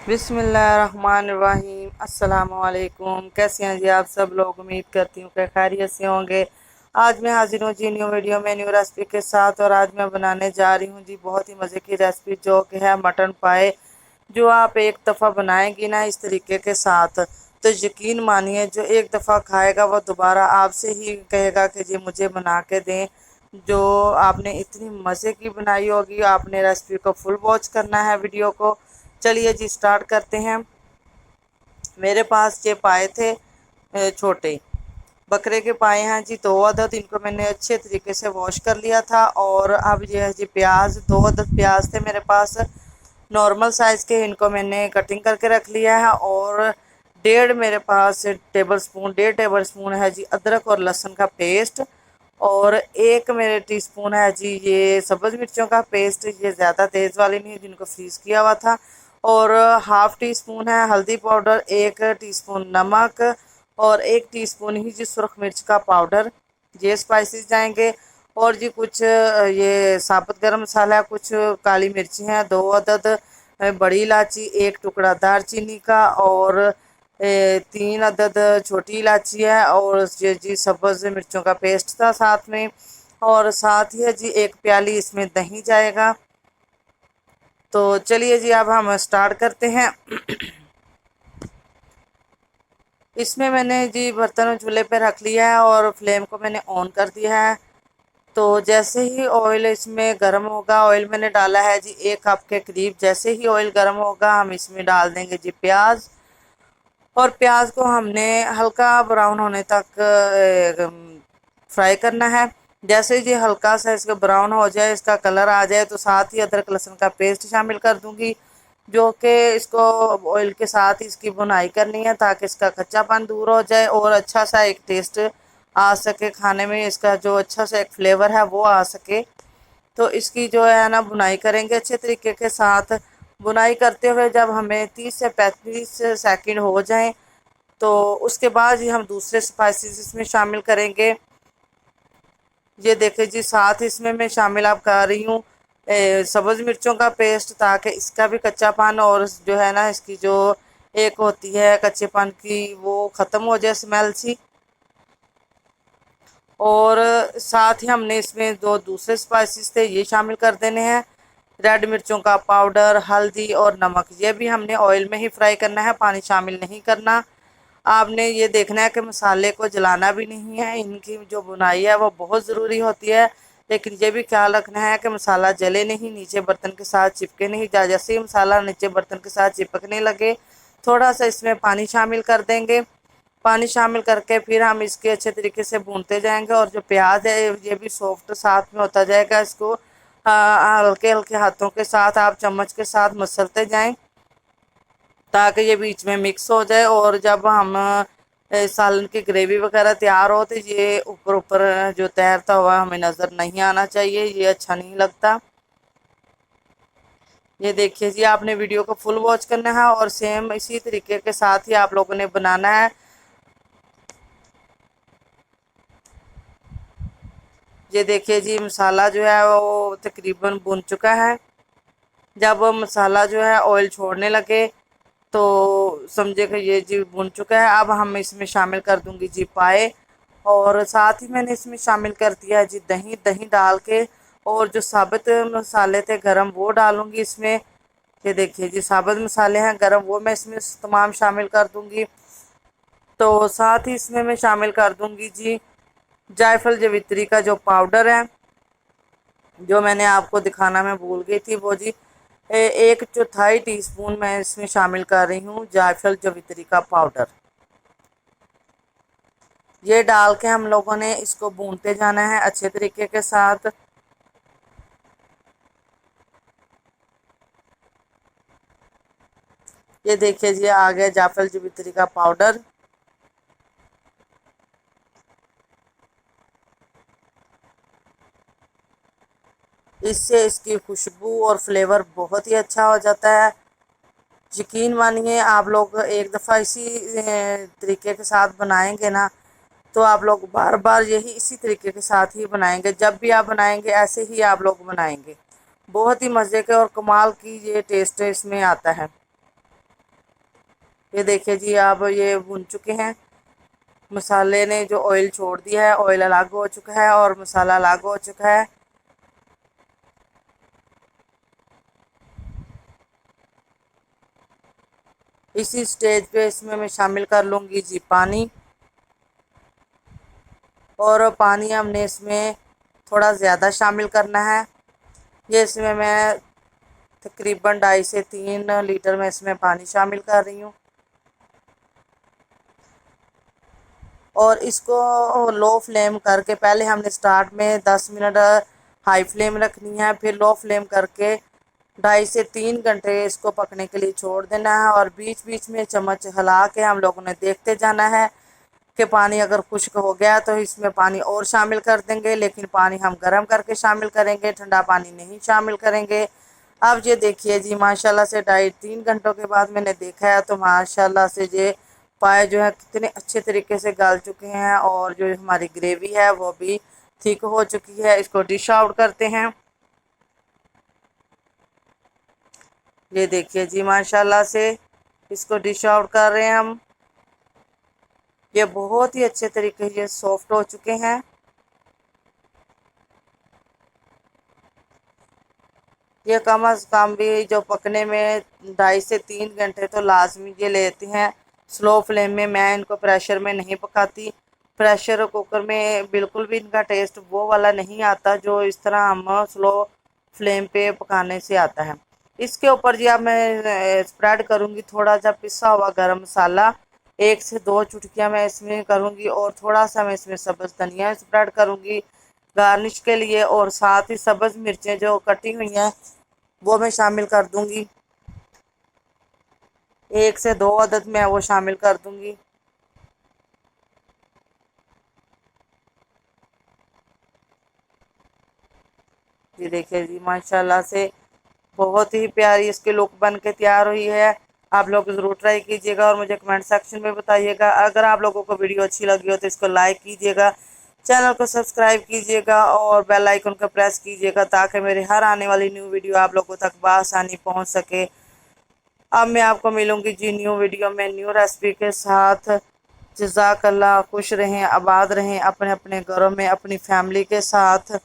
बिस्मिल्लाहिर्रहमानिर्रहीम। अस्सलामुअलैकुम। कैसे हैं जी आप सब लोग? उम्मीद करती हूँ कि खैरियत से होंगे। आज मैं हाजिर हूँ जी न्यू वीडियो में न्यू रेसिपी के साथ, और आज मैं बनाने जा रही हूँ जी बहुत ही मज़े की रेसिपी, जो कि है मटन पाए। जो आप एक दफ़ा बनाएंगी ना इस तरीके के साथ, तो यकीन मानिए जो एक दफ़ा खाएगा वो दोबारा आपसे ही कहेगा कि जी मुझे बना के दें। जो आपने इतनी मज़े की बनाई होगी। आपने रेसिपी को फुल वॉच करना है वीडियो को। चलिए जी स्टार्ट करते हैं। मेरे पास ये पाए थे छोटे बकरे के पाए हैं जी, 2 अदद। इनको मैंने अच्छे तरीके से वॉश कर लिया था। और अब ये है जी प्याज, 2 अदद प्याज थे मेरे पास नॉर्मल साइज़ के। इनको मैंने कटिंग करके रख लिया है। और डेढ़ टेबल स्पून है जी अदरक और लहसुन का पेस्ट। और एक मेरे टीस्पून है जी ये सब्ज़ मिर्चों का पेस्ट, ये ज़्यादा तेज़ वाली नहीं, जिनको फ्रीज़ किया हुआ था। और हाफ़ टी स्पून है हल्दी पाउडर, 1 टीस्पून नमक, और 1 टीस्पून ही जी सुरख मिर्च का पाउडर। ये स्पाइसेस जाएंगे। और जी कुछ ये साबुत गरम मसाला है, कुछ काली मिर्ची हैं 2 अदद, बड़ी इलायची, 1 टुकड़ा दालचीनी का, और 3 अदद छोटी इलायची है। और ये जी सब्ज़ मिर्चों का पेस्ट था साथ में। और साथ ही है जी 1 प्याली इसमें दही जाएगा। तो चलिए जी अब हम स्टार्ट करते हैं। इसमें मैंने जी बर्तन चूल्हे पे रख लिया है और फ्लेम को मैंने ऑन कर दिया है। तो जैसे ही ऑयल इसमें गर्म होगा, ऑयल मैंने डाला है जी 1 कप के करीब। जैसे ही ऑयल गर्म होगा हम इसमें डाल देंगे जी प्याज। और प्याज को हमने हल्का ब्राउन होने तक फ्राई करना है। जैसे ही हल्का सा इसका ब्राउन हो जाए, इसका कलर आ जाए, तो साथ ही अदरक लहसुन का पेस्ट शामिल कर दूंगी, जो कि इसको ऑयल के साथ ही इसकी भुनाई करनी है, ताकि इसका कच्चापन दूर हो जाए और अच्छा सा एक टेस्ट आ सके खाने में। इसका जो अच्छा सा एक फ्लेवर है वो आ सके। तो इसकी जो है ना भुनाई करेंगे अच्छे तरीके के साथ। बुनाई करते हुए जब हमें 30 से 35 सेकंड हो जाएं, तो उसके बाद ही हम दूसरे स्पाइसेस इसमें शामिल करेंगे। ये देखें जी, साथ इसमें मैं शामिल आप कर रही हूँ सब्ज़ मिर्चों का पेस्ट, ताकि इसका भी कच्चापन और जो है ना इसकी जो एक होती है कच्चेपन की, वो ख़त्म हो जाए स्मेल सी। और साथ ही हमने इसमें दो दूसरे स्पाइसेस थे ये शामिल कर देने हैं। रेड मिर्चों का पाउडर, हल्दी और नमक, ये भी हमने ऑयल में ही फ्राई करना है, पानी शामिल नहीं करना। आपने ये देखना है कि मसाले को जलाना भी नहीं है। इनकी जो बुनाई है वो बहुत ज़रूरी होती है, लेकिन ये भी ख्याल रखना है कि मसाला जले नहीं, नीचे बर्तन के साथ चिपके नहीं। जैसे ही मसाला नीचे बर्तन के साथ चिपकने लगे, थोड़ा सा इसमें पानी शामिल कर देंगे। पानी शामिल करके फिर हम इसके अच्छे तरीके से भूनते जाएंगे। और जो प्याज है ये भी सॉफ्ट साथ में होता जाएगा। इसको हल्के हल्के हाथों के साथ आप चम्मच के साथ मसलते जाएं, ताकि ये बीच में मिक्स हो जाए। और जब हम सालन की ग्रेवी वगैरह तैयार हो, तो ये ऊपर ऊपर जो तैरता हुआ हमें नज़र नहीं आना चाहिए, ये अच्छा नहीं लगता। ये देखिए जी, आपने वीडियो को फुल वॉच करना है और सेम इसी तरीके के साथ ही आप लोगों ने बनाना है। ये देखिए जी, मसाला जो है वो तकरीबन भुन चुका है। जब वो मसाला जो है ऑयल छोड़ने लगे, तो समझे कि ये जी भुन चुका है। अब हम इसमें शामिल कर दूंगी जी पाए। और साथ ही मैंने इसमें शामिल कर दिया है जी दही। दही डाल के और जो साबुत मसाले थे गरम, वो डालूंगी इसमें। ये देखिए जी, साबुत मसाले हैं गरम, वो मैं इसमें तमाम शामिल कर दूंगी। तो साथ ही इसमें मैं शामिल कर दूंगी जी जायफल जवित्री का जो पाउडर है, जो मैंने आपको दिखाना मैं भूल गई थी, वो जी 1/4 टीस्पून मैं इसमें शामिल कर रही हूँ जायफल जवित्री का पाउडर। ये डाल के हम लोगों ने इसको भूनते जाना है अच्छे तरीके के साथ। ये देखिए जी, आ गया जायफल जवित्री का पाउडर। इससे इसकी खुशबू और फ्लेवर बहुत ही अच्छा हो जाता है। यकीन मानिए, आप लोग एक दफ़ा इसी तरीके के साथ बनाएंगे ना, तो आप लोग बार बार यही इसी तरीके के साथ ही बनाएंगे। जब भी आप बनाएंगे ऐसे ही आप लोग बनाएंगे। बहुत ही मज़े के और कमाल की ये टेस्ट इसमें आता है। ये देखिए जी, अब ये भुन चुके हैं। मसाले ने जो ऑयल छोड़ दिया है, ऑयल अलग हो चुका है और मसाला अलग हो चुका है। इसी स्टेज पे इसमें मैं शामिल कर लूँगी जी पानी। और पानी हमने इसमें थोड़ा ज़्यादा शामिल करना है। ये इसमें मैं तकरीबन 2.5 से 3 लीटर में इसमें पानी शामिल कर रही हूँ। और इसको लो फ्लेम करके पहले हमने स्टार्ट में 10 मिनट हाई फ्लेम रखनी है, फिर लो फ्लेम करके 2.5 से 3 घंटे इसको पकने के लिए छोड़ देना है। और बीच बीच में चम्मच हिला के हम लोगों ने देखते जाना है कि पानी अगर खुश्क हो गया तो इसमें पानी और शामिल कर देंगे, लेकिन पानी हम गर्म करके शामिल करेंगे, ठंडा पानी नहीं शामिल करेंगे। अब ये देखिए जी, माशाल्लाह से 2.5 3 घंटों के बाद मैंने देखा है तो माशाल्लाह से ये पाए जो है कितने अच्छे तरीके से गल चुके हैं और जो हमारी ग्रेवी है वो भी थिक हो चुकी है। इसको डिश आउट करते हैं। ये देखिए जी, माशाल्लाह से इसको डिश आउट कर रहे हैं हम। ये बहुत ही अच्छे तरीके से सॉफ्ट हो चुके हैं। ये कम अज़ कम भी जो पकने में 2.5 से 3 घंटे तो लाजमी ये लेते हैं। स्लो फ्लेम में मैं इनको प्रेशर में नहीं पकाती। प्रेशर कुकर में बिल्कुल भी इनका टेस्ट वो वाला नहीं आता जो इस तरह हम स्लो फ्लेम पे पकाने से आता है। इसके ऊपर जी अब मैं स्प्रेड करूँगी थोड़ा सा पिसा हुआ गरम मसाला। 1 से 2 चुटकियाँ मैं इसमें करूँगी और थोड़ा सा मैं इसमें सब्ज़ धनिया स्प्रेड करूँगी गार्निश के लिए। और साथ ही सब्ज़ मिर्चें जो कटी हुई हैं वो मैं शामिल कर दूंगी। 1 से 2 अदद मैं वो शामिल कर दूंगी। जी देखिए जी, माशाल्लाह से बहुत ही प्यारी इसकी लुक बन के तैयार हुई है। आप लोग ज़रूर ट्राई कीजिएगा और मुझे कमेंट सेक्शन में बताइएगा। अगर आप लोगों को वीडियो अच्छी लगी हो तो इसको लाइक कीजिएगा, चैनल को सब्सक्राइब कीजिएगा और बेल आइकन को प्रेस कीजिएगा ताकि मेरे हर आने वाली न्यू वीडियो आप लोगों तक बआसानी पहुंच सके। अब मैं आपको मिलूंगी जी न्यू वीडियो में न्यू रेसिपी के साथ। जज़ाकल्लाह, खुश रहें, आबाद रहें अपने अपने घरों में अपनी फैमिली के साथ।